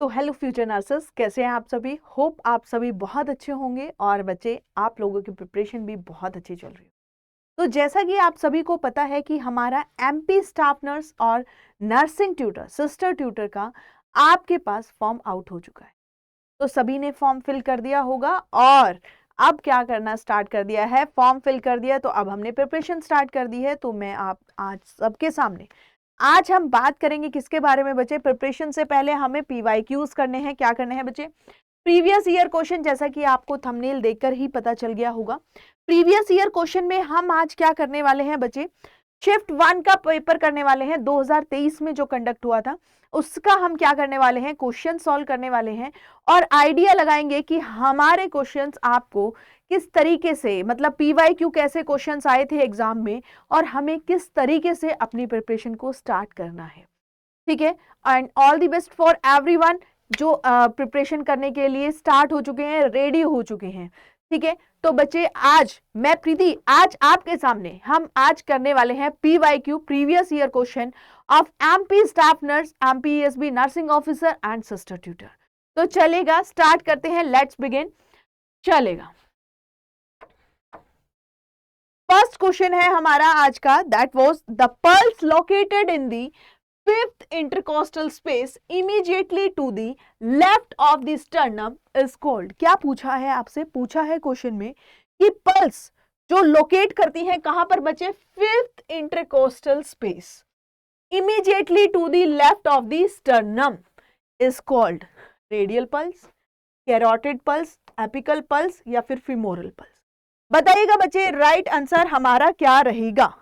तो hello future nurses, कैसे हैं आप सभी। होप आप सभी बहुत अच्छे होंगे और बच्चे आप लोगों की प्रिपरेशन भी बहुत अच्छी चल रही है। तो जैसा कि आप सभी को पता है कि हमारा एमपी स्टाफ नर्स और नर्सिंग ट्यूटर सिस्टर ट्यूटर का आपके पास फॉर्म आउट हो चुका है। तो सभी ने फॉर्म फिल कर दिया होगा और अब क्या करना स्टार्ट कर दिया है। फॉर्म फिल कर दिया तो अब हमने प्रिपरेशन स्टार्ट कर दी है। तो मैं आप आज सबके सामने आज हम बात करेंगे किसके बारे में बच्चे। प्रिपरेशन से पहले हमें पीवाईक्यूज करने हैं। क्या करने हैं बच्चे? प्रीवियस ईयर क्वेश्चन, जैसा कि आपको थंबनेल देखकर ही पता चल गया होगा। प्रीवियस ईयर क्वेश्चन में हम आज क्या करने वाले हैं बच्चे, शिफ्ट 1 का पेपर करने वाले हैं। 2023 में जो कंडक्ट हुआ था उसका हम क्या करने वाले हैं, क्वेश्चन सॉल्व करने वाले हैं और आइडिया लगाएंगे कि हमारे क्वेश्चंस आपको किस तरीके से, मतलब पीवाईक्यू कैसे क्वेश्चंस आए थे एग्जाम में और हमें किस तरीके से अपनी प्रिपरेशन को स्टार्ट करना है। ठीक है, and all the best for everyone जो प्रिपरेशन करने के लिए स्टार्ट हो चुके हैं, रेडी हो चुके हैं। ठीक है, तो बच्चे आज मैं प्रीति, आज आपके सामने हम आज करने वाले हैं PYQ previous year question of MP staff nurse, MPSB nursing officer and sister tutor. तो चलेगा, स्टार्ट करते हैं, लेट्स बिगिन। चलेगा, फर्स्ट क्वेश्चन है हमारा आज का, that was the pulse located in the fifth intercostal space immediately to the left of the sternum is called। क्या पूछा है आपसे, पूछा है क्वेश्चन में कि पल्स जो लोकेट करती है कहां पर बच्चे, fifth intercostal space immediately to the left of the sternum is called radial pulse, carotid pulse, apical pulse या फिर फिमोरल पल्स। बताइएगा बच्चे, राइट आंसर हमारा क्या रहेगा।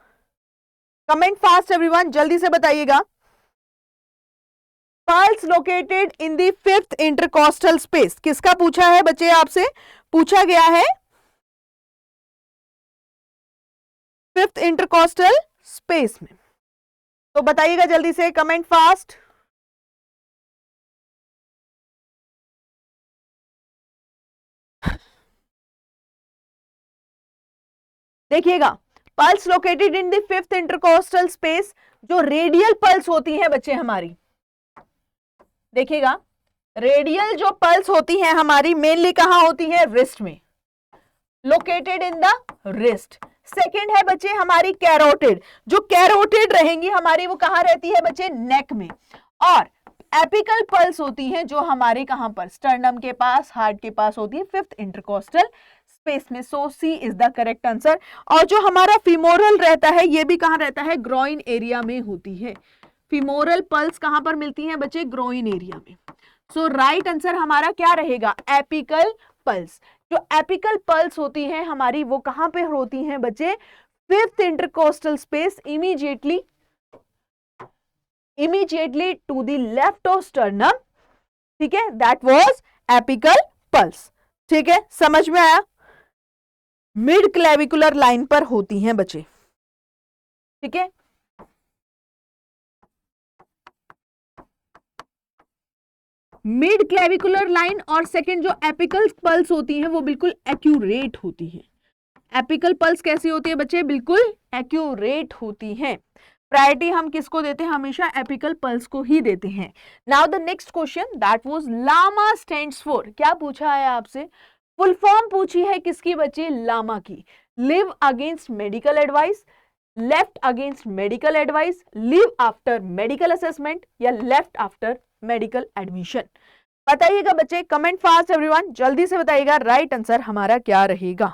कमेंट फास्ट एवरीवन, जल्दी से बताइएगा। Pulse located in the fifth intercostal space, किसका पूछा है बच्चे, आपसे पूछा गया है फिफ्थ इंटरकोस्टल स्पेस में। तो बताइएगा जल्दी से, कमेंट फास्ट। देखिएगा, pulse located in the fifth intercostal space, जो रेडियल पल्स होती है बच्चे हमारी, देखिएगा रेडियल जो पल्स होती है हमारी मेनली कहां होती है, रिस्ट में, located in the wrist. Second है बच्चे हमारी कैरोटिड, जो कैरोटिड रहेंगी हमारी वो कहां रहती है बच्चे, नेक में। और एपिकल पल्स होती है जो हमारे कहां पर, स्टर्नम के पास, हार्ट के पास होती है, फिफ्थ इंटरकोस्टल स्पेस में। सो C is the correct answer. और जो हमारा फिमोरल रहता है ये भी कहां रहता है, ग्रोइन एरिया में होती है। फिमोरल पल्स कहां पर मिलती हैं बच्चे, ग्रोइन एरिया में। सो राइट आंसर हमारा क्या रहेगा, एपिकल पल्स। जो एपिकल पल्स होती है हमारी वो कहां पे होती हैं बच्चे, fifth intercostal space immediately to the left of sternum. ठीक है, दैट वाज एपिकल पल्स। ठीक है, समझ में आया, मिड क्लेविकुलर लाइन पर होती हैं बच्चे। ठीक है, मिड क्लेविकुलर लाइन और सेकंड जो एपिकल पल्स होती हैं वो बिल्कुल एक्यूरेट होती हैं। एपिकल पल्स कैसी होती है बच्चे, बिल्कुल एक्यूरेट होती हैं। प्रायोरिटी हम किसको देते हैं, हमेशा एपिकल पल्स को ही देते हैं। Now the next question, that was LAMA stands for. क्या पूछा है आपसे, फुल फॉर्म पूछी है किसकी बच्चे, लामा की। Live against medical advice, left against medical advice, live after medical assessment या लेफ्ट आफ्टर मेडिकल एडमिशन। बताइएगा बच्चे, कमेंट फास्ट एवरीवन, जल्दी से बताइएगा राइट आंसर हमारा क्या रहेगा।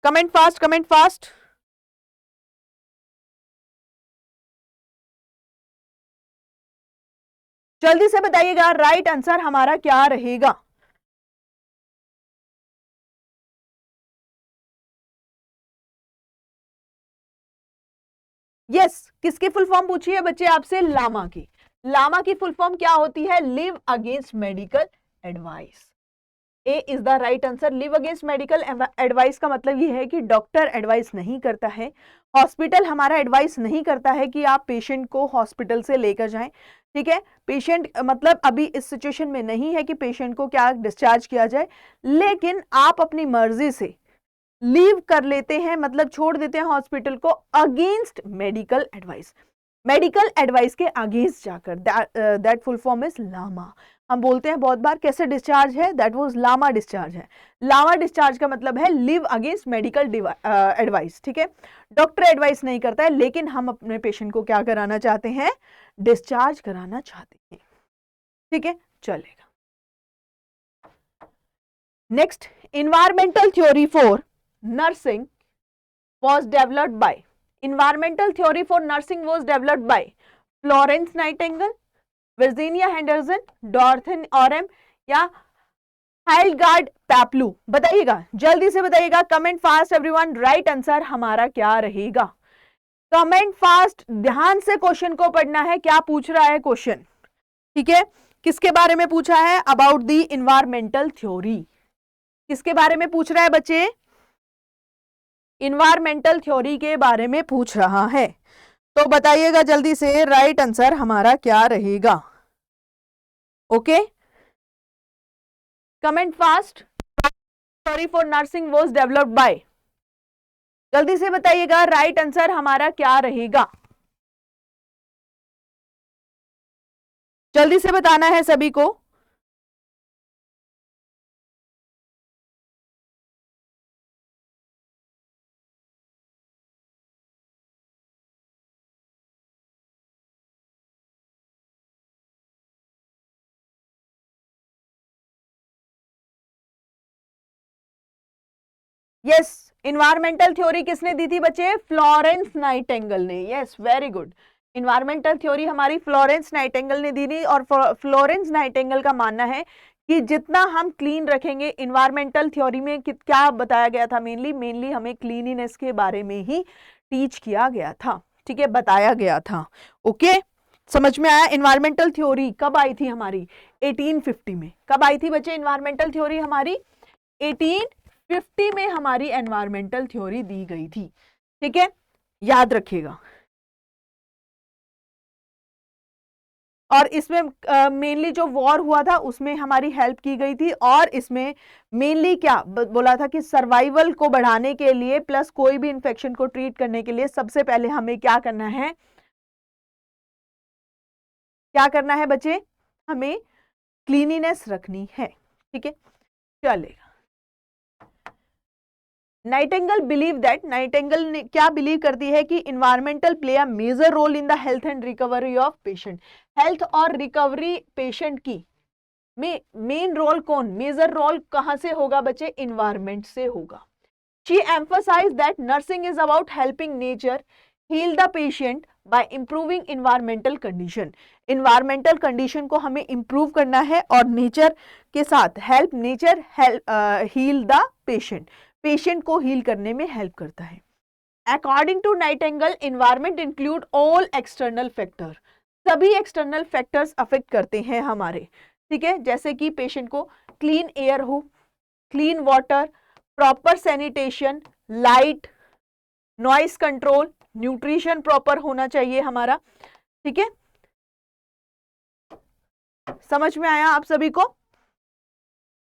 Comment fast, comment fast. जल्दी से बताइएगा राइट आंसर हमारा क्या रहेगा। यस, किसकी फुल फॉर्म पूछी है बच्चे आपसे, लामा की। लामा की फुल फॉर्म क्या होती है, live against medical advice. A is the right answer. Live against medical advice का मतलब ये है कि डॉक्टर एडवाइस नहीं करता है, हॉस्पिटल हमारा एडवाइस नहीं करता है कि आप पेशेंट को हॉस्पिटल से लेकर जाएं। ठीक है, पेशेंट मतलब अभी इस सिचुएशन में नहीं है कि पेशेंट को क्या डिस्चार्ज किया जाए, लेकिन आप अपनी मर्जी से लीव कर लेते हैं, मतलब छोड़ देते हैं हॉस्पिटल को against medical advice. Medical advice के अगेंस्ट जाकर, that full form is LAMA. हम बोलते हैं बहुत बार कैसे डिस्चार्ज है, दैट वाज लामा डिस्चार्ज है। लामा डिस्चार्ज का मतलब है लिव अगेंस्ट मेडिकल एडवाइस, ठीक है। डॉक्टर एडवाइस नहीं करता है, लेकिन हम अपने पेशेंट को क्या कराना चाहते हैं, डिस्चार्ज कराना चाहते हैं, ठीक है, चलेगा। Next, environmental theory for nursing was developed by, environmental theory for nursing was developed by Florence Nightingale, Virginia Henderson, Dorothy Orem या हाइलगार्ड पैप्लू। बताइएगा, जल्दी से बताइएगा, comment fast everyone, right answer हमारा क्या रहेगा, कमेंट फास्ट, ध्यान से क्वेश्चन को पढ़ना है, क्या पूछ रहा है क्वेश्चन, ठीक है। किसके बारे में पूछा है, अबाउट द इन्वायरमेंटल थ्योरी, किसके बारे में पूछ रहा है बच्चे, इन्वायरमेंटल थ्योरी के बारे में पूछ रहा है। तो बताइएगा जल्दी से, राइट आंसर हमारा क्या रहेगा, okay, comment fast. Theory for nursing was developed by, जल्दी से बताइएगा, राइट आंसर हमारा क्या रहेगा, जल्दी से बताना है सभी को। यस, इन्वायरमेंटल थ्योरी किसने दी थी बच्चे, फ्लोरेंस नाइटिंगेल ने, yes very good. Environmental theory हमारी फ्लोरेंस नाइटिंगेल ने दी थी, और फ्लोरेंस नाइटिंगेल का मानना है कि जितना हम क्लीन रखेंगे, इन्वायरमेंटल थ्योरी में क्या बताया गया था, मेनली हमें क्लीनिनेस के बारे में ही टीच किया गया था, ठीक है, बताया गया था, ओके, समझ में आया। इन्वायरमेंटल थ्योरी कब आई थी हमारी, 1850 में। कब आई थी बच्चे इन्वायरमेंटल थ्योरी हमारी, 1850 में हमारी एनवायरमेंटल थ्योरी दी गई थी, ठीक है, याद रखिएगा। और इसमें मेनली जो वॉर हुआ था उसमें हमारी हेल्प की गई थी, और इसमें मेनली क्या बोला था कि सर्वाइवल को बढ़ाने के लिए प्लस कोई भी इंफेक्शन को ट्रीट करने के लिए सबसे पहले हमें क्या करना है, क्या करना है बच्चे, हमें क्लीनिनेस रखनी है, ठीक है, चलेगा। नाइटिंगेल बिलीव दैट, नाइटिंगेल ने क्या बिलीव करती है कि environmental play a major role in the health and recovery of patient, health और रिकवरी पेशेंट की में मेन रोल कौन, मेजर रोल कहां से होगा बच्चे, इन्वायरमेंट से होगा। She emphasise that nursing is about helping nature heal the patient by improving environmental condition, environmental condition को हमें इंप्रूव करना है और नेचर के साथ help, nature help heal the patient, patient को हील करने में हेल्प करता है। According to Nightingale, environment include all external factor, सभी एक्सटर्नल फैक्टर्स अफेक्ट करते हैं हमारे, ठीक है, जैसे कि पेशेंट को क्लीन एयर हो, clean water, proper sanitation, light, noise control, nutrition proper होना चाहिए हमारा, ठीक है, समझ में आया आप सभी को।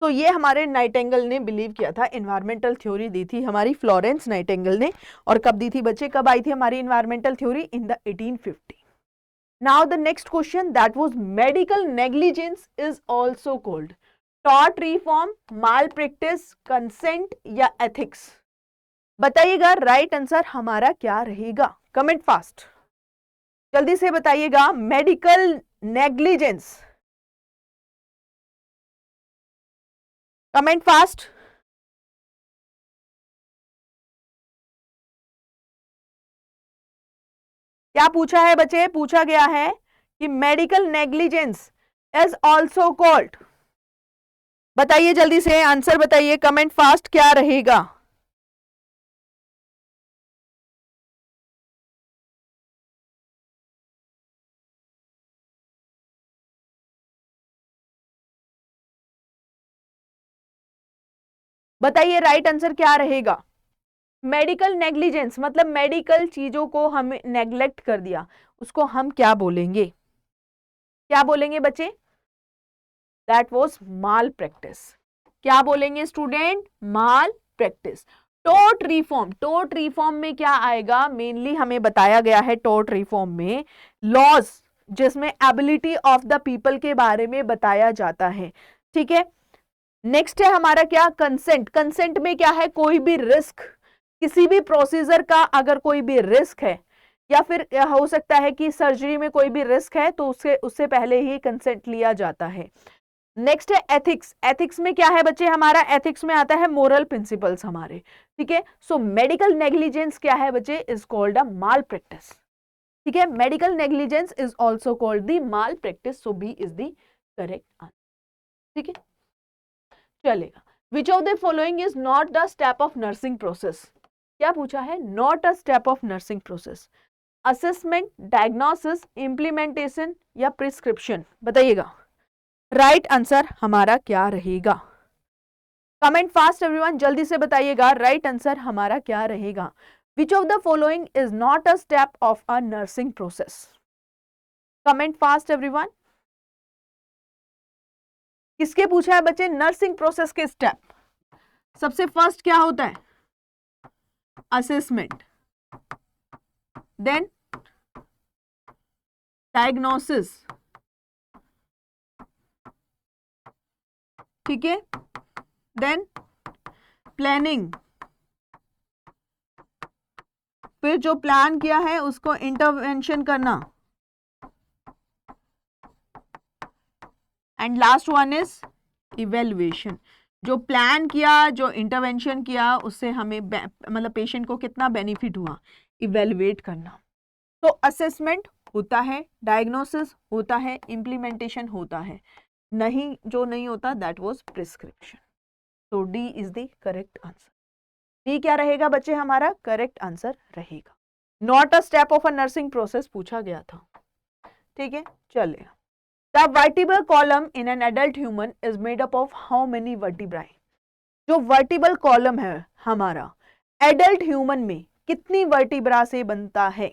तो ये हमारे नाइटिंगेल ने बिलीव किया था, एनवायरमेंटल थ्योरी दी थी हमारी फ्लोरेंस नाइटिंगेल ने, और कब दी थी बच्चे, कब आई थी हमारी environmental theory, in the 1850। Now the next question, that was medical negligence is also called, tort reform, mall practice, consent या एथिक्स। बताइएगा राइट आंसर हमारा क्या रहेगा, कमेंट फास्ट, जल्दी से बताइएगा, मेडिकल नेग्लिजेंस, कमेंट फास्ट। क्या पूछा है बच्चे, पूछा गया है कि medical negligence is also called, बताइए जल्दी से आंसर बताइए, कमेंट फास्ट, क्या रहेगा, बताइए राइट आंसर क्या रहेगा। मेडिकल नेग्लिजेंस मतलब मेडिकल चीजों को हमें नेग्लेक्ट कर दिया, उसको हम क्या बोलेंगे, क्या बोलेंगे बच्चे, दैट वाज माल प्रैक्टिस, क्या बोलेंगे स्टूडेंट, माल practice. Tort reform, tort reform में क्या आएगा, मेनली हमें बताया गया है टोर्ट रिफॉर्म में लॉज जिसमें एबिलिटी ऑफ द पीपल के बारे में बताया जाता है, ठीक है। नेक्स्ट है हमारा क्या, कंसेंट। कंसेंट में क्या है, कोई भी रिस्क, किसी भी प्रोसीजर का अगर कोई भी रिस्क है या फिर हो सकता है कि सर्जरी में कोई भी रिस्क है तो उससे पहले ही कंसेंट लिया जाता है। नेक्स्ट है एथिक्स। एथिक्स में क्या है बच्चे, हमारा एथिक्स में आता है मोरल प्रिंसिपल्स हमारे, ठीक है। सो मेडिकल नेग्लिजेंस क्या है बच्चे, is called a malpractice, ठीक है। Medical negligence is also called the malpractice, so B is the correct answer, ठीक है, चलेगा। Which of the following is not the step of nursing process, क्या पूछा है, not a step of nursing process, assessment, diagnosis, implementation या prescription, बताइएगा right answer हमारा क्या रहेगा। कमेंट फास्ट एवरीवन, जल्दी से बताइएगा राइट आंसर हमारा क्या रहेगा। विच of the following is not a step of a nursing process, comment fast everyone. किसके पूछा है बच्चे, नर्सिंग प्रोसेस के स्टेप। सबसे फर्स्ट क्या होता है, असेसमेंट, देन डायग्नोसिस, ठीक है, देन प्लानिंग, फिर जो प्लान किया है उसको इंटरवेंशन करना, and last one is evaluation. जो प्लान किया, जो इंटरवेंशन किया, उससे हमें मतलब पेशेंट को कितना बेनिफिट हुआ, इवेल्युएट करना। तो असेसमेंट होता है, डायग्नोसिस होता है, इम्प्लीमेंटेशन होता है, नहीं जो नहीं होता दैट वाज प्रिस्क्रिप्शन। तो D is the correct answer. D क्या रहेगा बच्चे, हमारा करेक्ट आंसर रहेगा। Not a step of a nursing process पूछा गया था, ठीक है, चलेगा। The vertebral column in an adult human is made up of how many vertebrae, जो वर्टिब्रल कॉलम है हमारा एडल्ट ह्यूमन में कितनी वर्टिब्रा से बनता है,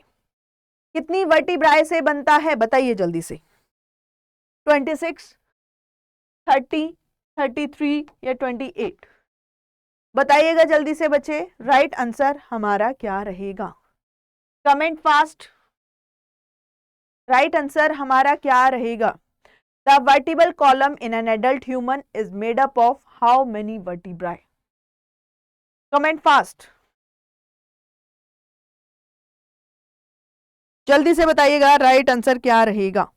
कितनी वर्टिब्राई से बनता है, बताइए जल्दी से। 26, 30, 33 या 28, बताइएगा जल्दी से बच्चे राइट आंसर हमारा क्या रहेगा। कमेंट फास्ट, राइट आंसर हमारा क्या रहेगा। The vertebral column in an adult human is made up of how many vertebrae, comment fast, जल्दी से बताइएगा राइट आंसर क्या रहेगा।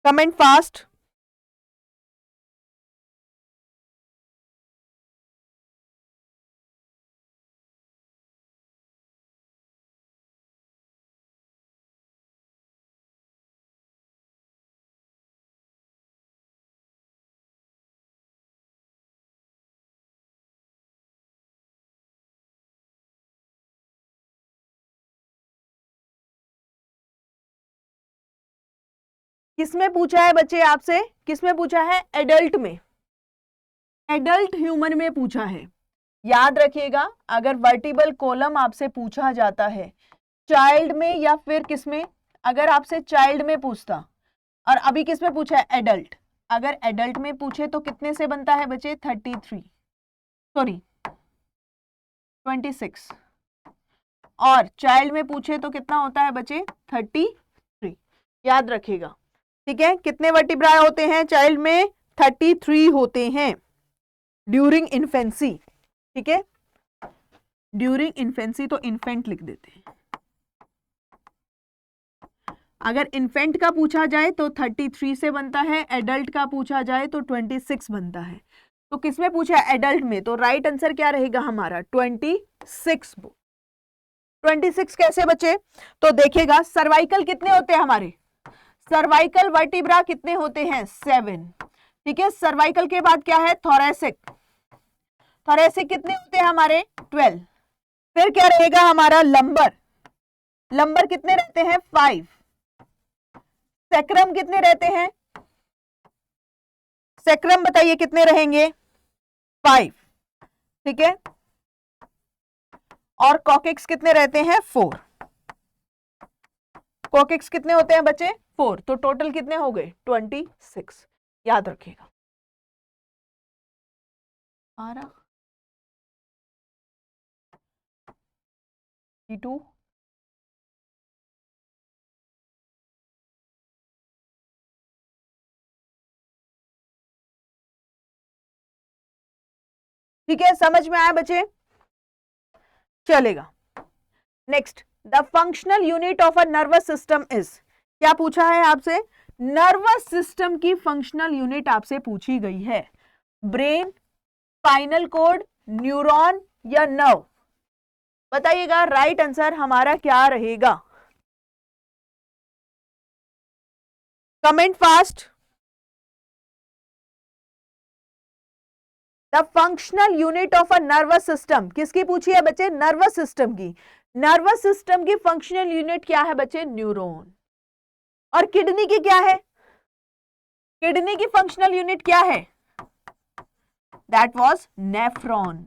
कमेंट फास्ट, किसमें पूछा है बच्चे आपसे, किसमें पूछा है, एडल्ट में, एडल्ट ह्यूमन में पूछा है। याद रखिएगा अगर वर्टिब्रल कॉलम आपसे पूछा जाता है चाइल्ड में या फिर किसमें, अगर आपसे चाइल्ड में पूछता और अभी किसमें पूछा है, एडल्ट, अगर एडल्ट में पूछे तो कितने से बनता है बच्चे, 26, और चाइल्ड में पूछे तो कितना होता है बच्चे, 33, याद रखिएगा, ठीक है। कितने वर्टिब्राई होते हैं चाइल्ड में, 33 होते हैं ड्यूरिंग इन्फेंसी, ठीक है, ड्यूरिंग इन्फेंसी तो इन्फेंट लिख देते हैं। अगर इन्फेंट का पूछा जाए तो 33 से बनता है, एडल्ट का पूछा जाए तो 26 बनता है। तो किसमें पूछा है, एडल्ट में, तो राइट आंसर क्या रहेगा हमारा, 26। 26 कैसे बचे, तो देखिएगा सर्वाइकल कितने होते हैं हमारे, सर्वाइकल वर्टिब्रा कितने होते हैं, 7, ठीक है। सर्वाइकल के बाद क्या है, थोरैसिक, थोरैसिक कितने होते हैं हमारे, 12। फिर क्या रहेगा हमारा, लंबर, लंबर कितने रहते हैं, 5। सैक्रम कितने रहते हैं, सैक्रम बताइए कितने रहेंगे, 5, ठीक है। और कॉकेक्स कितने रहते हैं, 4। कॉकेक्स कितने होते हैं बच्चे, 4, तो टोटल कितने हो गए 26, याद रखिएगा। आ रहा 2, ठीक है, समझ में आया बच्चे, चलेगा। Next, the functional unit of a nervous system is, क्या पूछा है आपसे, नर्वस सिस्टम की फंक्शनल यूनिट आपसे पूछी गई है। ब्रेन, स्पाइनल कॉर्ड, न्यूरॉन या नर्व, बताइएगा राइट आंसर हमारा क्या रहेगा। Comment fast. The functional unit of a nervous system किसकी पूछी है बच्चे, नर्वस सिस्टम की। नर्वस सिस्टम की फंक्शनल यूनिट क्या है बच्चे, न्यूरॉन। और किडनी की क्या है, किडनी की फंक्शनल यूनिट क्या है, दैट वाज नेफ्रॉन।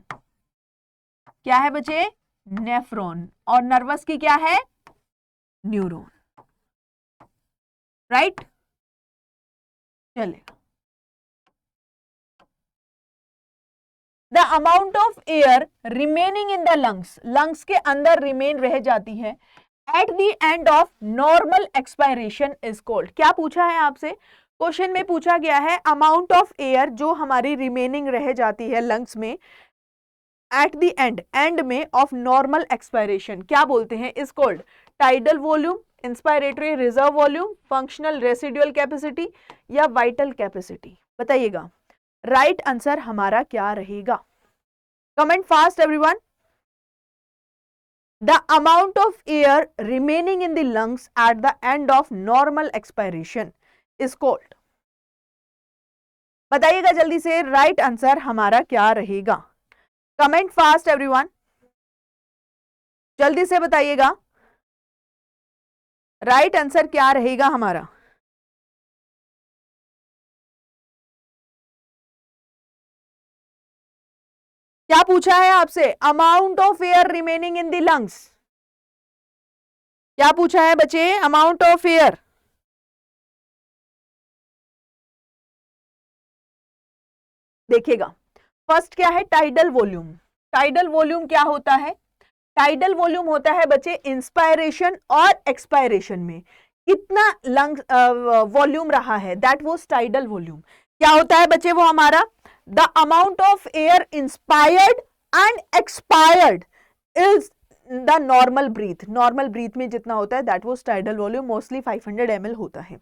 क्या है बच्चे, नेफ्रॉन। और नर्वस की क्या है, न्यूरॉन, राइट। चले, the amount of air remaining in the lungs, lungs के अंदर रिमेन रह जाती है at the end of normal expiration is called. क्या पूछा है आपसे, क्वेश्चन में पूछा गया है अमाउंट ऑफ एयर जो हमारी रिमेनिंग रह जाती है लंग्स में एट द एंड, एंड में ऑफ नॉर्मल एक्सपायरेशन, क्या बोलते हैं, is called tidal volume, inspiratory reserve volume, functional residual capacity या वाइटल कैपेसिटी, बताइएगा राइट आंसर हमारा क्या रहेगा। Comment fast everyone. The amount of air remaining in the lungs at the end of normal expiration is called, बताइएगा जल्दी से right answer हमारा क्या रहेगा। कमेंट फास्ट एवरीवन, जल्दी से बताइएगा राइट आंसर क्या रहेगा हमारा। क्या पूछा है आपसे, amount of air remaining in the lungs, क्या पूछा है बच्चे, अमाउंट ऑफ एयर। देखिएगा फर्स्ट क्या है, टाइडल वॉल्यूम। टाइडल वॉल्यूम क्या होता है, टाइडल वॉल्यूम होता है बच्चे इंस्पायरेशन और एक्सपायरेशन में कितना लंग वॉल्यूम रहा है, दैट वाज टाइडल वॉल्यूम। क्या होता है बच्चे वो हमारा, the amount of air inspired and expired is the normal breath, normal breath में जितना होता है that was tidal volume, mostly 500 ml होता है।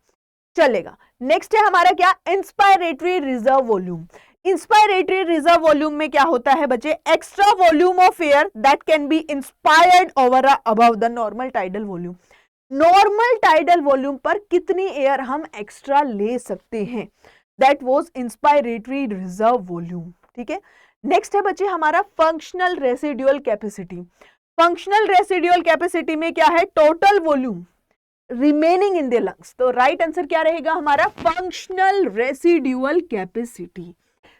चलेगा, नेक्स्ट है हमारा क्या, inspiratory reserve volume. Inspiratory reserve volume में क्या होता है बच्चे, extra volume of air that can be inspired over above the normal tidal volume. Normal tidal volume पर कितनी एयर हम एक्स्ट्रा ले सकते हैं, that was inspiratory reserve volume, ठीक है। नेक्स्ट है बच्चे हमारा functional residual capacity. Functional residual capacity में क्या है, total volume remaining in the lungs, तो राइट आंसर क्या रहेगा हमारा, functional residual capacity,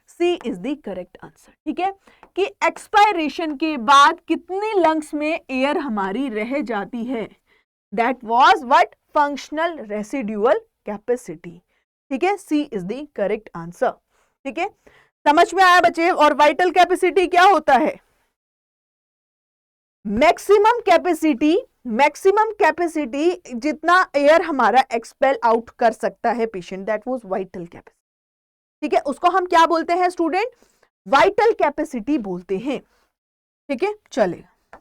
C is the correct answer, ठीक है। कि एक्सपायरेशन के बाद कितनी लंग्स में एयर हमारी रह जाती है, that was what, functional residual capacity, ठीक है, सी इज द करेक्ट आंसर, ठीक है। समझ में आया बच्चे। और वाइटल कैपेसिटी क्या होता है, मैक्सिमम कैपेसिटी, मैक्सिमम कैपेसिटी जितना एयर हमारा एक्सपेल आउट कर सकता है patient, that was vital capacity, ठीक है। उसको हम क्या बोलते हैं स्टूडेंट, वाइटल कैपेसिटी बोलते हैं, ठीक है। चलेगा,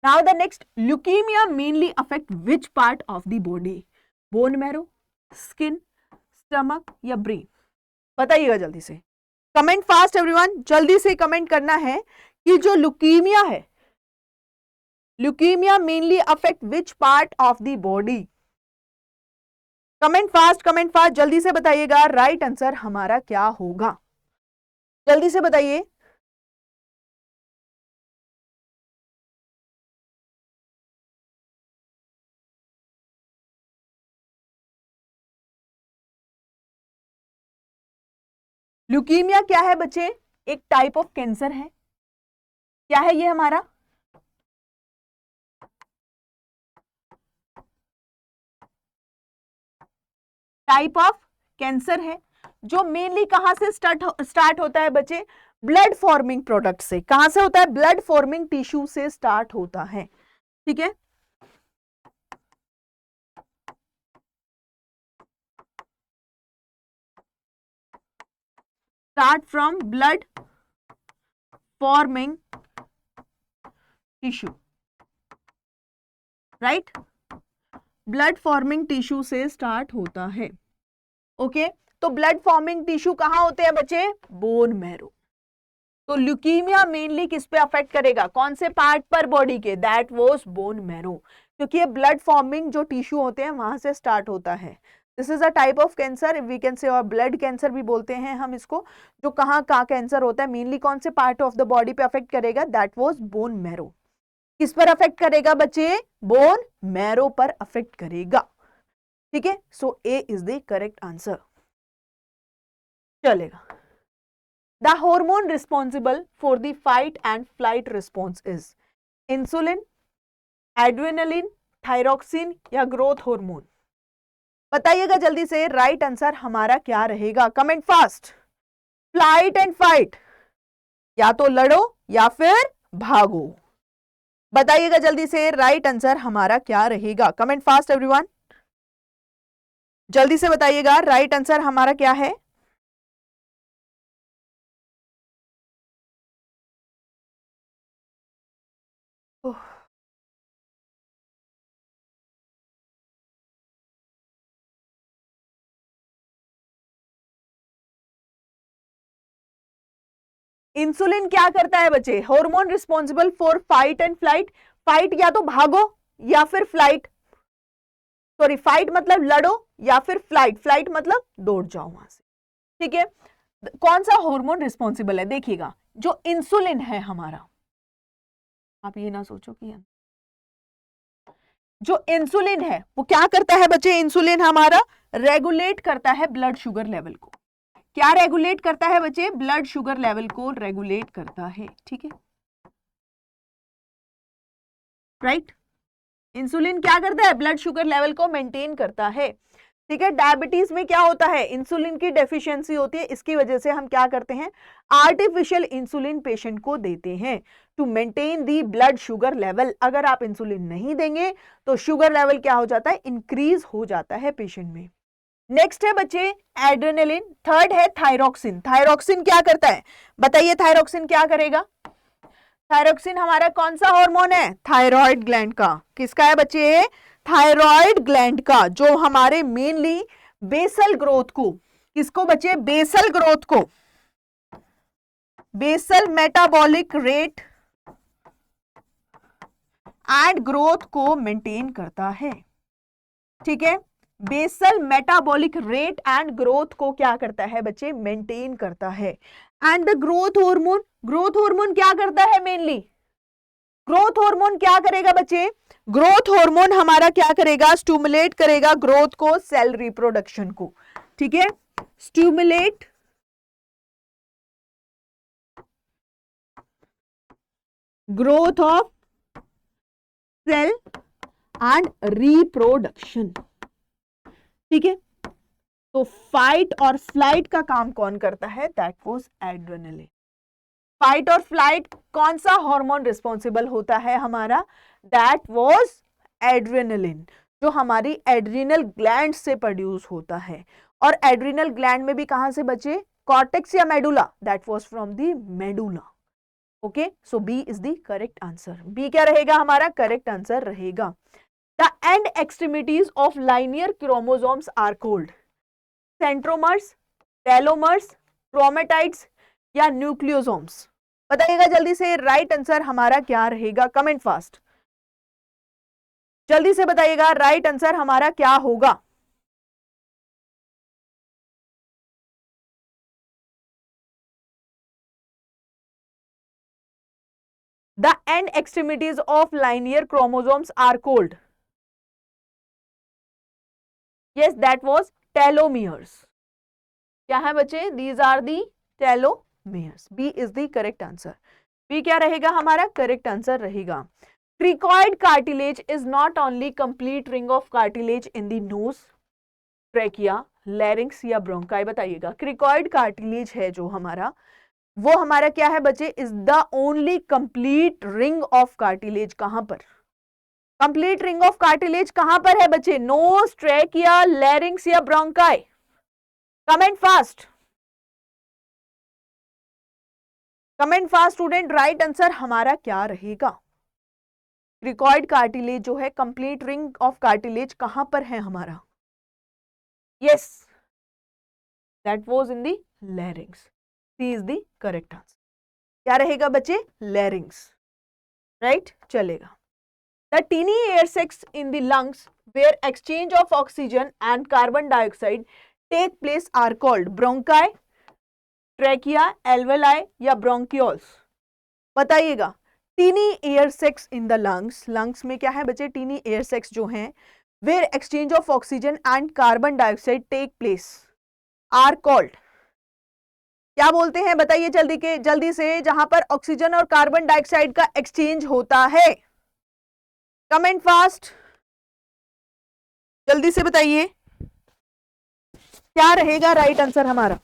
now the next, leukaemia mainly affect which part of the body, bone marrow, skin, stomach या ब्रेन, बताइएगा जल्दी से। कमेंट फास्ट एवरीवन, जल्दी से कमेंट करना है कि जो ल्यूकीमिया है, leukaemia mainly affect which part of the body. Comment fast जल्दी से बताइएगा राइट आंसर हमारा क्या होगा, जल्दी से बताइए। ल्यूकीमिया क्या है बच्चे, एक टाइप ऑफ कैंसर है, क्या है ये हमारा, टाइप ऑफ कैंसर है जो मेनली कहां से स्टार्ट होता है बच्चे? ब्लड फॉर्मिंग प्रोडक्ट से। कहां से होता है? ब्लड फॉर्मिंग टिश्यू से स्टार्ट होता है। ठीक है, start from blood forming tissue, right? Blood forming tissue से स्टार्ट होता है। ओके, तो ब्लड फॉर्मिंग टिश्यू कहां होते हैं बच्चे? Bone marrow. तो ल्यूकीमिया मेनली किस पे अफेक्ट करेगा? कौन से पार्ट पर बॉडी के? दैट वाज बोन मैरो, क्योंकि ये ब्लड फॉर्मिंग जो टिश्यू होते हैं वहां से स्टार्ट होता है। This is a type of cancer, we can say, और ब्लड कैंसर भी बोलते हैं हम इसको, जो कहाँ कैंसर होता है, मेनली कौन से पार्ट ऑफ द बॉडी पे अफेक्ट करेगा? That was bone marrow. किस पर अफेक्ट करेगा बच्चे? बोन मैरो पर अफेक्ट करेगा। ठीक है, सो ए इज द करेक्ट आंसर। चलेगा। The hormone responsible for the fight and flight response is insulin, adrenaline, thyroxine या ग्रोथ हार्मोन? बताइएगा जल्दी से, राइट आंसर हमारा क्या रहेगा? Comment fast. Flight and fight, या तो लड़ो या फिर भागो। बताइएगा जल्दी से, राइट आंसर हमारा क्या रहेगा? कमेंट फास्ट एवरीवन, जल्दी से बताइएगा, राइट आंसर हमारा क्या है? इंसुलिन क्या करता है बच्चे? Hormone responsible for fight and flight. Fight या तो भागो या फिर फ्लाइट, सॉरी फाइट मतलब लड़ो या फिर फ्लाइट, फ्लाइट मतलब दौड़ जाओ वहां से। ठीक है, कौन सा हार्मोन रिस्पॉन्सिबल है? देखिएगा, जो इंसुलिन है हमारा, आप ये ना सोचो कि जो इंसुलिन है वो क्या करता है बच्चे? इंसुलिन हमारा रेगुलेट करता है ब्लड शुगर लेवल को। क्या रेगुलेट करता है बच्चे? ब्लड शुगर लेवल को रेगुलेट करता है। ठीक है, राइट? इंसुलिन क्या करता है? ब्लड शुगर लेवल को मेंटेन करता है। ठीक है, डायबिटीज में क्या होता है? इंसुलिन की डेफिशिएंसी होती है, इसकी वजह से हम क्या करते हैं? आर्टिफिशियल इंसुलिन पेशेंट को देते हैं to maintain the blood sugar level. अगर आप इंसुलिन नहीं देंगे तो शुगर लेवल क्या हो जाता है? इंक्रीज हो जाता है पेशेंट में। नेक्स्ट है बच्चे एड्रेनलिन, थर्ड है थायरोक्सिन। थायरोक्सिन क्या करता है? बताइए थायरोक्सिन क्या करेगा? थायरोक्सिन हमारा कौन सा हार्मोन है? थायराइड ग्लैंड का। किसका है बच्चे? थायराइड ग्लैंड का, जो हमारे मेनली बेसल ग्रोथ को, किसको बच्चे? बेसल ग्रोथ को, basal metabolic rate and growth को मेंटेन करता है। ठीक है, basal metabolic rate and growth को क्या करता है बच्चे? मेंटेन करता है। And the growth hormone, growth hormone क्या करता है? मेनली ग्रोथ हार्मोन क्या करेगा बच्चे? ग्रोथ हार्मोन हमारा क्या करेगा? स्टिमुलेट करेगा ग्रोथ को, सेल रिप्रोडक्शन को। ठीक है, stimulate growth of cell and reproduction. ठीक है, तो फाइट और फ्लाइट का काम कौन करता है? That was adrenaline. फाइट और फ्लाइट कौन सा हार्मोन रिस्पॉन्सिबल होता है हमारा? दैट वाज एड्रेनलिन, जो हमारी एड्रिनल ग्लैंड से प्रोड्यूस होता है। और एड्रिनल ग्लैंड में भी कहां से बचे? कॉर्टेक्स या medulla? That was from the medulla. Okay, so B is the correct answer. B क्या रहेगा हमारा? करेक्ट आंसर रहेगा। The end extremities of linear chromosomes are called centromeres, telomeres, chromatids या न्यूक्लियोसोम्स? बताइएगा जल्दी से, राइट आंसर हमारा क्या रहेगा? कमेंट फास्ट, जल्दी से बताइएगा, राइट आंसर हमारा क्या होगा? The end extremities of linear chromosomes are called. Yes, that was telomeres. क्या है बच्चे? These are the telomeres. B is the correct answer. B क्या रहेगा हमारा? Correct answer रहेगा. Cricoid cartilage is not only complete ring of cartilage in the nose, trachea, larynx या bronchi? बताइएगा। Cricoid cartilage है जो हमारा, वो हमारा क्या है बच्चे? Is the only complete ring of cartilage. कहां पर? कंप्लीट रिंग ऑफ कार्टिलेज कहां पर है बच्चे? नोज, ट्रैकिया, लैरिंक्स या bronchi? Comment fast, comment fast student. Right answer हमारा क्या रहेगा? क्रिकॉइड कार्टिलेज जो है, कंप्लीट रिंग ऑफ कार्टिलेज कहां पर है हमारा? Yes, that was in the larynx. C is the correct answer. क्या रहेगा बच्चे? लैरिंग्स। राइट, चलेगा। The tiny air sacs in the lungs where exchange of oxygen and carbon dioxide take place are called bronchi, trachea, alveoli या bronchioles? बताइएगा। Tiny air sacs in the lungs, lungs में क्या है बच्चे? Tiny air sacs जो है, where exchange of oxygen and carbon dioxide take place are called, क्या बोलते हैं? बताइए जल्दी से, जहां पर ऑक्सीजन और कार्बन डाइऑक्साइड का एक्सचेंज होता है। कमेंट फास्ट, जल्दी से बताइए क्या रहेगा राइट आंसर हमारा?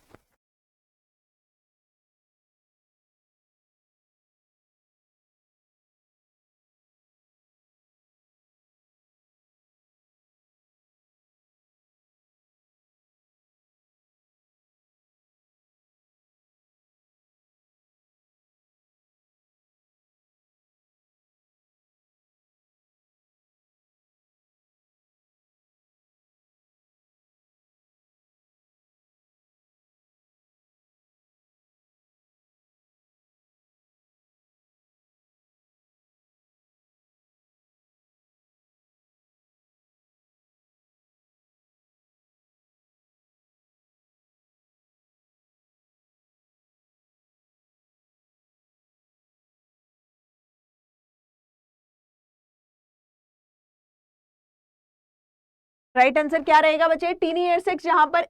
राइट आंसर क्या रहेगा बच्चे? टीनी एयर सेक्स, जहां पर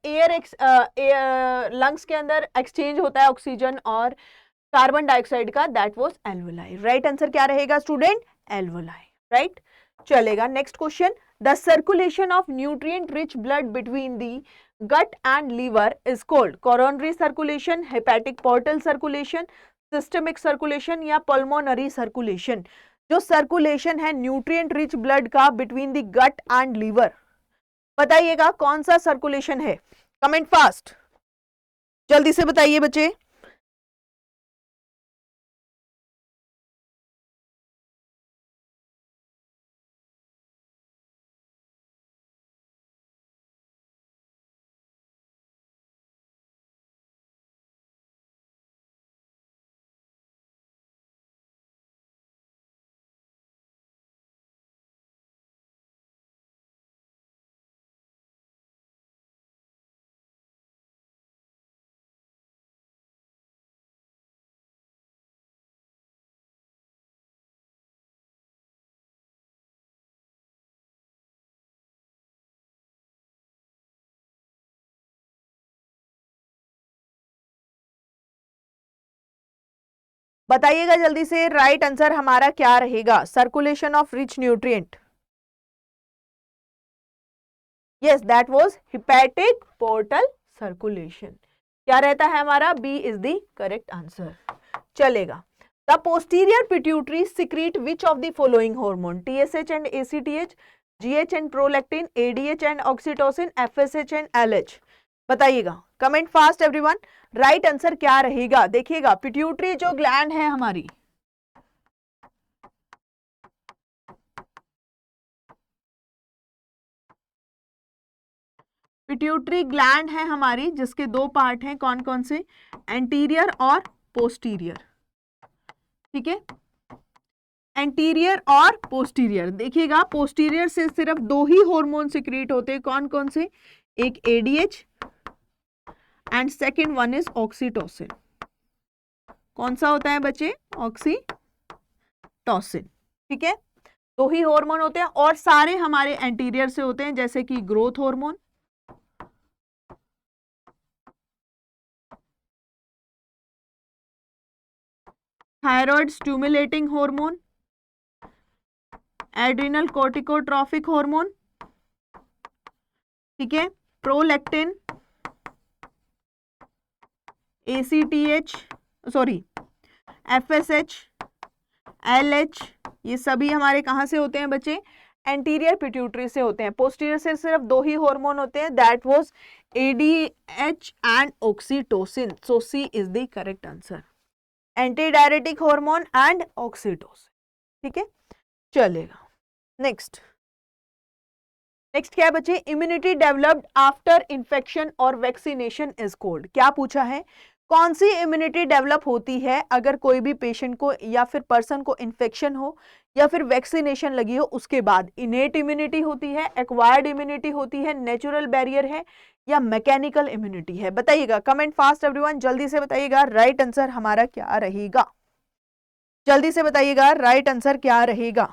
लंग्स के अंदर एक्सचेंज होता है ऑक्सीजन और कार्बन डाइऑक्साइड का, that was alveoli. Right answer क्या रहेगा स्टूडेंट? एल्वोलाई। राइट, चलेगा। Next question, the circulation of nutrient rich blood between the gut and liver is called coronary circulation, hepatic portal circulation, systemic circulation या pulmonary circulation? जो circulation है nutrient rich blood का between the gut and liver, बताइएगा कौन सा circulation है? Comment fast, जल्दी से बताइए बच्चे। बताइएगा जल्दी से, राइट आंसर हमारा क्या रहेगा? Circulation of rich nutrient. Yes, that was hepatic portal circulation. क्या रहता है हमारा? B is the correct answer. चलेगा। The posterior pituitary secrete which of the following hormone? TSH and ACTH, GH and prolactin, ADH and oxytocin, FSH and LH? बताइएगा। Comment fast everyone. Right answer क्या रहेगा? देखिएगा, pituitary जो gland है हमारी, pituitary gland है हमारी, जिसके दो पार्ट हैं, कौन कौन से? एंटीरियर और पोस्टीरियर। ठीक है, एंटीरियर और पोस्टीरियर। देखिएगा, पोस्टीरियर से सिर्फ दो ही हार्मोन सिक्रीट होते हैं, कौन कौन से? एक ADH and second one is oxytocin. कौन सा होता है बच्चे? ऑक्सीटोसिन। ठीक है, दो ही हार्मोन होते हैं और सारे हमारे एंटीरियर से होते हैं, जैसे कि growth hormone, thyroid stimulating hormone, adrenal corticotrophic hormone. ठीक है, prolactin, ACTH, sorry FSH, LH, ये सभी हमारे कहाँ से होते हैं बच्चे? एंटीरियर पिट्यूटरी से होते हैं। पोस्टीरियर से सिर्फ 2 ही हार्मोन होते हैं, that was ADH and oxytocin. So C is the correct answer, anti diuretic hormone and oxytocin. ठीक है, चलेगा। नेक्स्ट क्या है बच्चे? इम्यूनिटी डेवलप्ड आफ्टर इन्फेक्शन और वैक्सीनेशन इज कॉल्ड। क्या पूछा है? कौन सी इम्यूनिटी डेवलप होती है अगर कोई भी पेशेंट को या फिर पर्सन को इन्फेक्शन हो या फिर वैक्सीनेशन लगी हो उसके बाद? इनेट इम्यूनिटी होती है, एक्वायर्ड इम्यूनिटी होती है, नेचुरल बैरियर है या मैकेनिकल इम्यूनिटी है? बताइएगा, कमेंट फास्ट एवरीवन, जल्दी से बताइएगा राइट आंसर हमारा क्या रहेगा। जल्दी से बताइएगा राइट आंसर क्या रहेगा।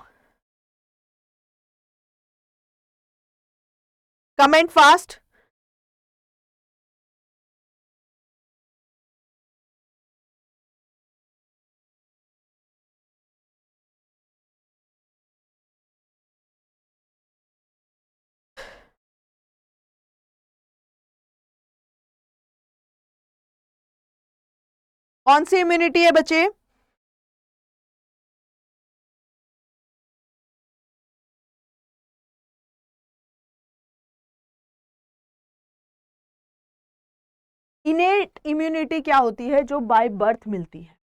Comment fast. कौन सी इम्यूनिटी है बच्चे? इनेट इम्यूनिटी क्या होती है? जो बाय बर्थ मिलती है।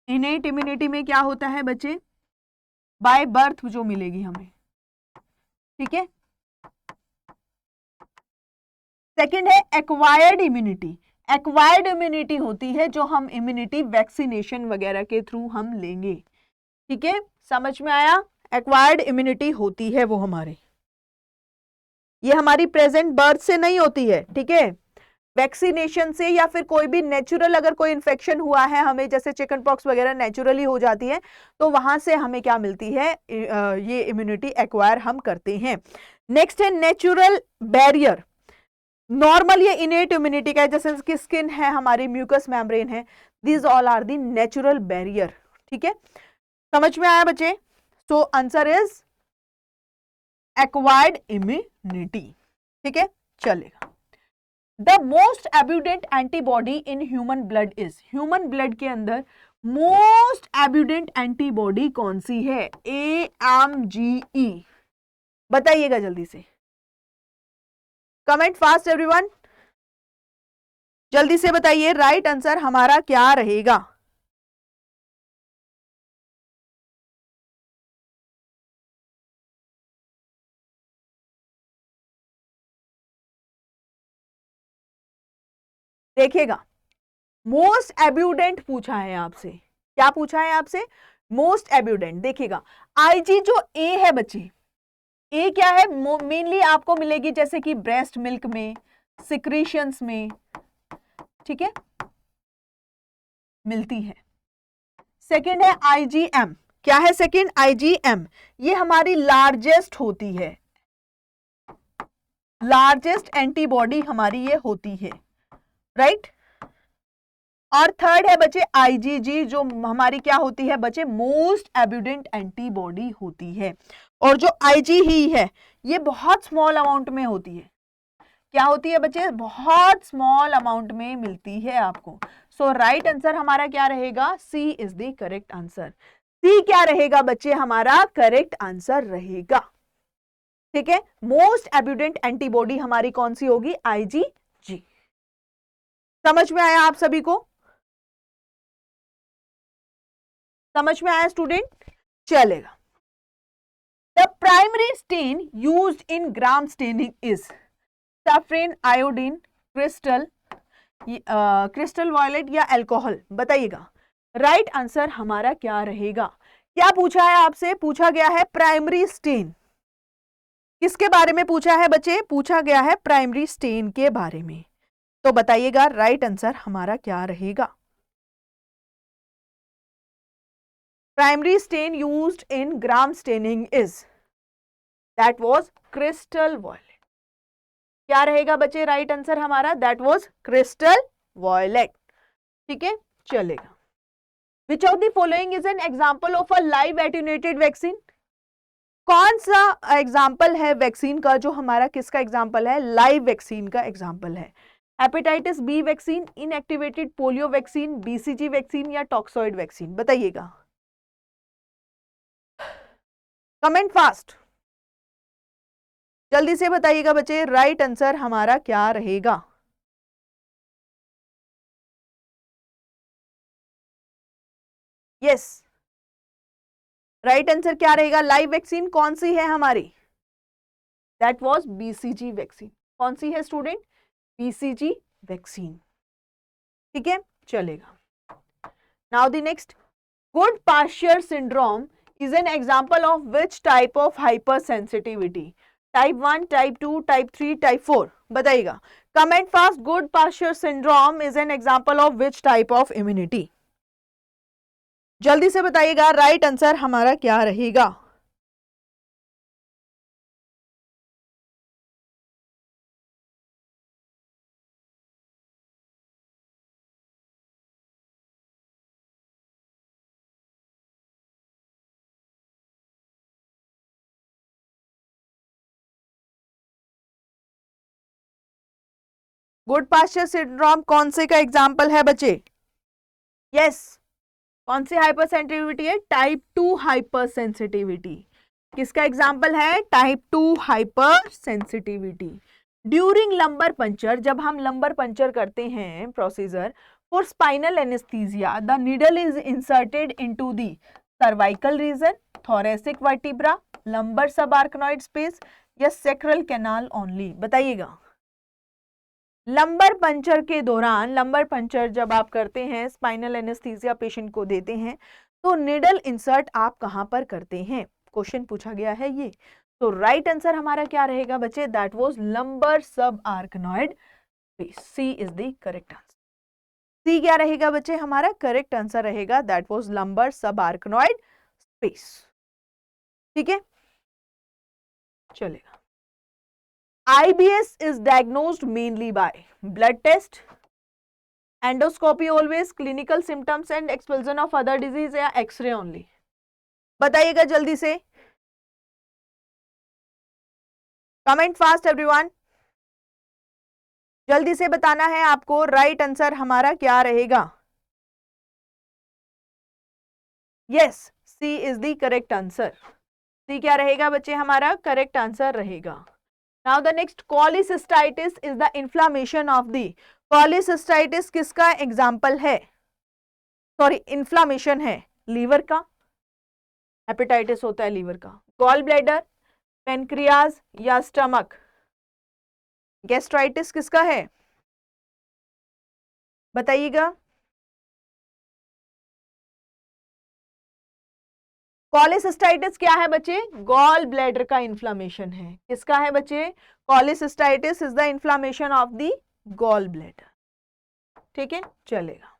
इनेट इम्यूनिटी में क्या होता है बच्चे? बाय बर्थ जो मिलेगी हमें। ठीक है। सेकंड है एक्वायर्ड इम्यूनिटी। एक्वायर्ड इम्यूनिटी होती है जो हम इम्यूनिटी वैक्सीनेशन वगैरह के थ्रू हम लेंगे। ठीक है, समझ में आया? एक्वायर्ड इम्यूनिटी होती है वो हमारे, ये हमारी प्रेजेंट बर्थ से नहीं होती है। ठीक है, वैक्सीनेशन से या फिर कोई भी नेचुरल अगर कोई इन्फेक्शन हुआ है हमें, जैसे चिकन पॉक्स वगैरह नेचुरली हो जाती है, तो वहां से हमें क्या मिलती है? ये इम्यूनिटी एक्वायर हम करते हैं। नेक्स्ट है नेचुरल बैरियर। नॉर्मल ये इनेट इम्यूनिटी का है, जैसे कि स्किन है हमारी, म्यूकस मेम्ब्रेन है, these all are the natural barrier. ठीक है, समझ में आया बच्चे? So answer is acquired immunity. ठीक है, चलेगा। The most abundant antibody in human blood is. Human blood के अंदर मोस्ट एब्यूडेंट एंटीबॉडी कौन सी है? AMGE। बताइएगा जल्दी से, कमेंट फास्ट एवरीवन, जल्दी से बताइए राइट आंसर हमारा क्या रहेगा। देखिएगा, मोस्ट एब्यूडेंट पूछा है आपसे। क्या पूछा है आपसे? Most abundant. देखिएगा, IG जो A है बच्चे, A क्या है? मेनली आपको मिलेगी जैसे कि ब्रेस्ट मिल्क में, सिक्रीशंस में। ठीक है, मिलती है। सेकंड है IgM। क्या है सेकंड? IgM, ये हमारी लार्जेस्ट होती है, लार्जेस्ट एंटीबॉडी हमारी ये होती है, राइट। और थर्ड है बच्चे IgG, जो हमारी क्या होती है बच्चे? मोस्ट एब्यूडेंट एंटीबॉडी होती है। और जो IG ही है ये बहुत स्मॉल अमाउंट में होती है। क्या होती है बच्चे? बहुत स्मॉल अमाउंट में मिलती है आपको। सो राइट आंसर हमारा क्या रहेगा? C is the correct answer. C क्या रहेगा बच्चे? हमारा करेक्ट आंसर रहेगा। ठीक है, मोस्ट एब्यूडेंट एंटीबॉडी हमारी कौन सी होगी? IgG। समझ में आया आप सभी को? समझ में आया स्टूडेंट? चलेगा। The primary stain used in Gram staining is saffron, iodine, crystal, crystal violet या अल्कोहल? बताइएगा राइट आंसर हमारा क्या रहेगा। क्या पूछा है आपसे? पूछा गया है प्राइमरी स्टेन। किसके बारे में पूछा है बच्चे? पूछा गया है प्राइमरी स्टेन के बारे में। तो बताइएगा राइट आंसर हमारा क्या रहेगा। Primary stain used in Gram staining is, that was crystal violet. क्या रहेगा बच्चे राइट आंसर हमारा? That was crystal violet. ठीक है, चलेगा। Which of the following is an example of a live attenuated vaccine? कौन सा एग्जाम्पल है वैक्सीन का जो हमारा किसका एग्जाम्पल है, लाइव वैक्सीन का एग्जाम्पल है? Hepatitis B vaccine, inactivated polio vaccine, BCG vaccine या टॉक्सॉइड वैक्सीन, बताइएगा, कमेंट फास्ट, जल्दी से बताइएगा बच्चे, राइट आंसर हमारा क्या रहेगा? यस, राइट आंसर क्या रहेगा? लाइव वैक्सीन कौन सी है हमारी? That was BCG vaccine. कौन सी है स्टूडेंट? BCG vaccine. ठीक है, चलेगा। Now the next, good Pasteur syndrome is an example of which type of hypersensitivity? Type 1, type 2, type 3, type 4, बताइएगा, comment fast, good posture syndrome is an example of which type of immunity? जल्दी से बताइएगा, right answer हमारा क्या रहेगा? Good Pasteur syndrome कौन से का एग्जाम्पल है बच्चे? यस, कौन सी हाइपर सेंसिटिविटी है? Type 2 hyper sensitivity. किसका एग्जाम्पल है? Type 2 hyper sensitivity. During lumbar puncture, जब हम लंबर पंचर करते हैं procedure for spinal anaesthesia, the needle is inserted into the cervical region, thoracic vertebra, lumbar subarachnoid space या sacral canal only, बताइएगा। Lumbar puncture के दौरान, lumbar puncture जब आप करते हैं, स्पाइनल एनेस्थीसिया पेशेंट को देते हैं, तो निडल इंसर्ट आप कहां पर करते हैं? क्वेश्चन पूछा गया है ये। तो राइट आंसर हमारा क्या रहेगा बच्चे? That was lumbar sub arachnoid space. C is the correct answer. C क्या रहेगा बच्चे? हमारा करेक्ट आंसर रहेगा that was lumbar sub arachnoid space. ठीक है, चलेगा। IBS is diagnosed mainly by blood test, endoscopy always, clinical symptoms and expulsion of other disease या x ray only, बताइएगा जल्दी से, कमेंट फास्ट एवरीवन, जल्दी से बताना है आपको, राइट आंसर हमारा क्या रहेगा? Yes, C is the correct answer. C क्या रहेगा बच्चे? हमारा करेक्ट आंसर रहेगा। Now the next, cholecystitis is the inflammation of the, cholecystitis किसका एग्जाम्पल है? सॉरी, इन्फ्लामेशन है लीवर का, हेपेटाइटिस होता है लीवर का, गॉल ब्लैडर, पेनक्रियाज या स्टमक, गैस्ट्राइटिस किसका है? बताइएगा। कॉलेसिस्टाइटिस क्या है बच्चे? गॉल ब्लैडर का इन्फ्लामेशन है। किसका है बच्चे? Cholecystitis is the inflammation of the gall bladder. ठीक है, चलेगा।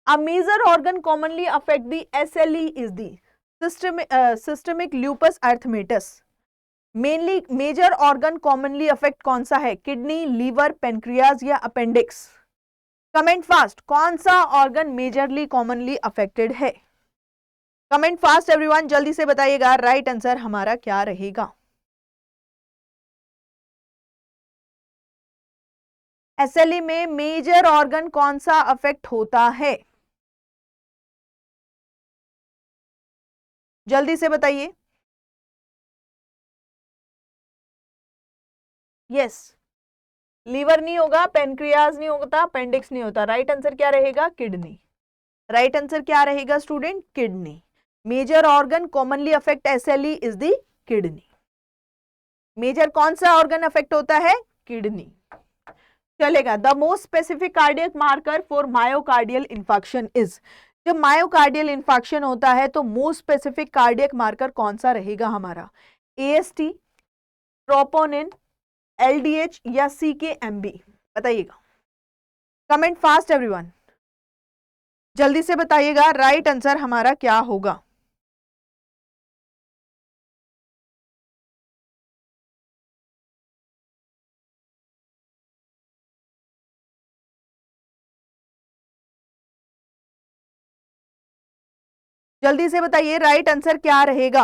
A major organ commonly affect the SLE is the systemic lupus erythematosus. Mainly major organ commonly affect कौन सा है? किडनी, लीवर, पेनक्रियाज या अपेंडिक्स, कमेंट फास्ट, कौन सा organ majorly commonly affected है? कमेंट फास्ट एवरीवन, जल्दी से बताइएगा, राइट आंसर हमारा क्या रहेगा? SLE में मेजर ऑर्गन कौन सा अफेक्ट होता है? जल्दी से बताइए। यस, लीवर नहीं होगा, पेनक्रियाज नहीं होता, अपेंडिक्स नहीं होता, राइट आंसर क्या रहेगा? किडनी। राइट आंसर क्या रहेगा student? Kidney. Major organ commonly affect SLE is the kidney. Major कौन सा ऑर्गन अफेक्ट होता है? किडनी। चलेगा। The most specific cardiac marker for myocardial infarction is, जब मायोकार्डियल इंफाक्शन होता है तो मोस्ट स्पेसिफिक कार्डियक मार्कर कौन सा रहेगा हमारा? AST, ट्रोपोनिन, LDH या CKMB, बताइएगा। कमेंट फास्ट एवरीवन, जल्दी से बताइएगा, राइट आंसर हमारा क्या होगा? जल्दी से बताइए, राइट आंसर क्या रहेगा?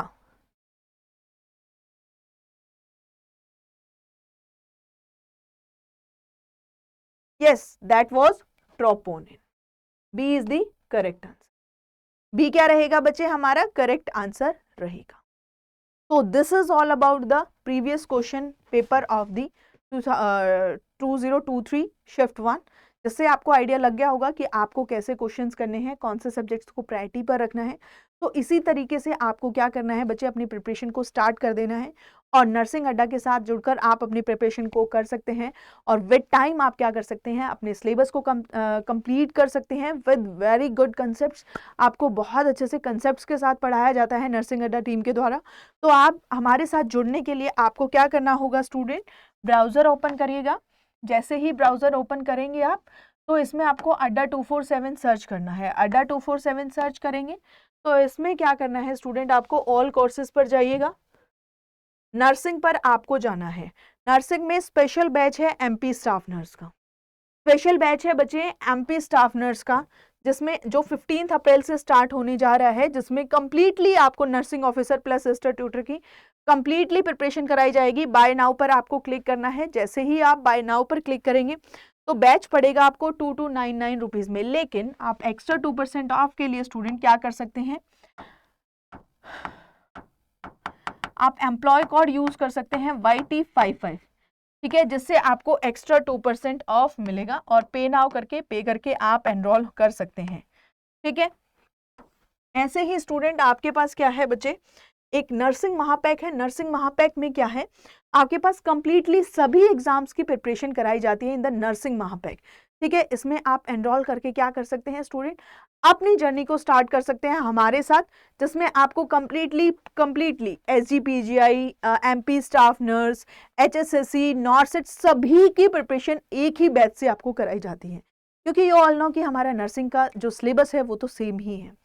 Yes, that was troponin. B is the correct answer. B क्या रहेगा बच्चे, हमारा करेक्ट आंसर रहेगा। तो this is all about the previous question paper of the 2023 shift 1, जिससे आपको आइडिया लग गया होगा कि आपको कैसे क्वेश्चंस करने हैं, कौन से सब्जेक्ट्स को प्रायोरिटी पर रखना है। तो इसी तरीके से आपको क्या करना है बच्चे, अपनी प्रिपरेशन को स्टार्ट कर देना है और नर्सिंग अड्डा के साथ जुड़कर आप अपनी प्रिपरेशन को कर सकते हैं। और विद टाइम आप क्या कर सकते हैं, अपने सिलेबस को कंप्लीट कर सकते हैं विद वेरी गुड कंसेप्ट्स। आपको बहुत अच्छे से कंसेप्ट्स के साथ पढ़ाया जाता है नर्सिंग अड्डा टीम के द्वारा। तो आप हमारे साथ जुड़ने के लिए आपको क्या करना होगा स्टूडेंट, ब्राउज़र ओपन करिएगा। जैसे ही ब्राउज़र ओपन करेंगे आप, तो इसमें आपको अड्डा 247 सर्च करना है। अड्डा 247 सर्च करेंगे तो इसमें क्या करना है स्टूडेंट, आपको ऑल कोर्सेज पर जाइएगा, नर्सिंग पर आपको जाना है। नर्सिंग में स्पेशल बैच है एमपी स्टाफ नर्स का, स्पेशल बैच है बच्चे एमपी स्टाफ नर्स का, जिसमें जो 15 अप्रैल से स्टार्ट होने जा रहा है, जिसमें कंप्लीटली आपको nursing officer plus sister tutor की कंप्लीटली प्रिपरेशन कराई जाएगी। बाय नाउ पर आपको क्लिक करना है। जैसे ही आप बाय नाउ पर क्लिक करेंगे तो बैच पड़ेगा आपको 2299 रुपीज में, लेकिन आप एक्स्ट्रा 2% ऑफ के लिए स्टूडेंट क्या कर सकते हैं, आप एम्प्लॉय कोड यूज कर सकते हैं YT55, ठीक है, जिससे आपको एक्स्ट्रा 2% ऑफ मिलेगा और पे नाउ करके पे करके आप एनरोल कर सकते हैं, ठीक है। ऐसे ही स्टूडेंट आपके पास क्या है बच्चे, एक नर्सिंग महापैक है। नर्सिंग महापैक में क्या है, आपके पास कंप्लीटली सभी एग्जाम्स की प्रिपरेशन कराई जाती है इन द नर्सिंग महापैक, ठीक है। इसमें आप एनरोल करके क्या कर सकते हैं स्टूडेंट, अपनी जर्नी को स्टार्ट कर सकते हैं हमारे साथ, जिसमें आपको completely SGPGI, MP staff nurse, HSSC, नॉर्सेट सभी की प्रिपरेशन एक ही बैच से आपको कराई जाती है, क्योंकि ये ऑल नो कि हमारा नर्सिंग का जो सिलेबस है वो तो सेम ही है।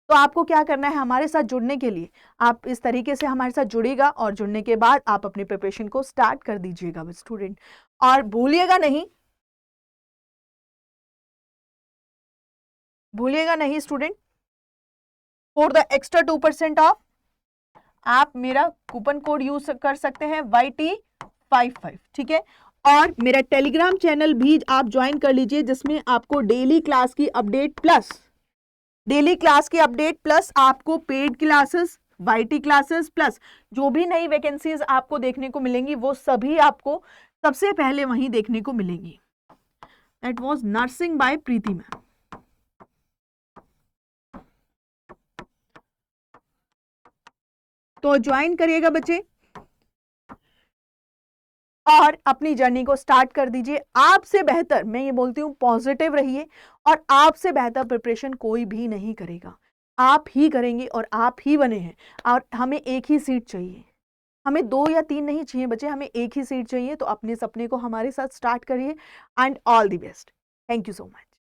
तो आपको क्या करना है, हमारे साथ जुड़ने के लिए आप इस तरीके से हमारे साथ जुड़ेगा और जुड़ने के बाद आप अपनी प्रिपरेशन को स्टार्ट कर दीजिएगा स्टूडेंट। और भूलिएगा नहीं student, for the extra 2% of आप मेरा कूपन कोड यूज कर सकते हैं YT55, ठीक है। और मेरा टेलीग्राम चैनल भी आप ज्वाइन कर लीजिए, जिसमें आपको डेली क्लास की अपडेट प्लस आपको paid classes, YT classes plus जो भी नई वैकेंसीज आपको देखने को मिलेंगी वो सभी आपको सबसे पहले वहीं देखने को मिलेंगी। That was nursing by Preeti ma'am. तो ज्वाइन करिएगा बच्चे और अपनी जर्नी को स्टार्ट कर दीजिए। आपसे बेहतर, मैं ये बोलती हूँ, पॉजिटिव रहिए और आपसे बेहतर प्रिपरेशन कोई भी नहीं करेगा, आप ही करेंगे और आप ही बने हैं। और हमें एक ही सीट चाहिए, हमें 2 या 3 नहीं चाहिए बच्चे, हमें एक ही सीट चाहिए। तो अपने सपने को हमारे साथ स्टार्ट करिए and all the best. Thank you so much.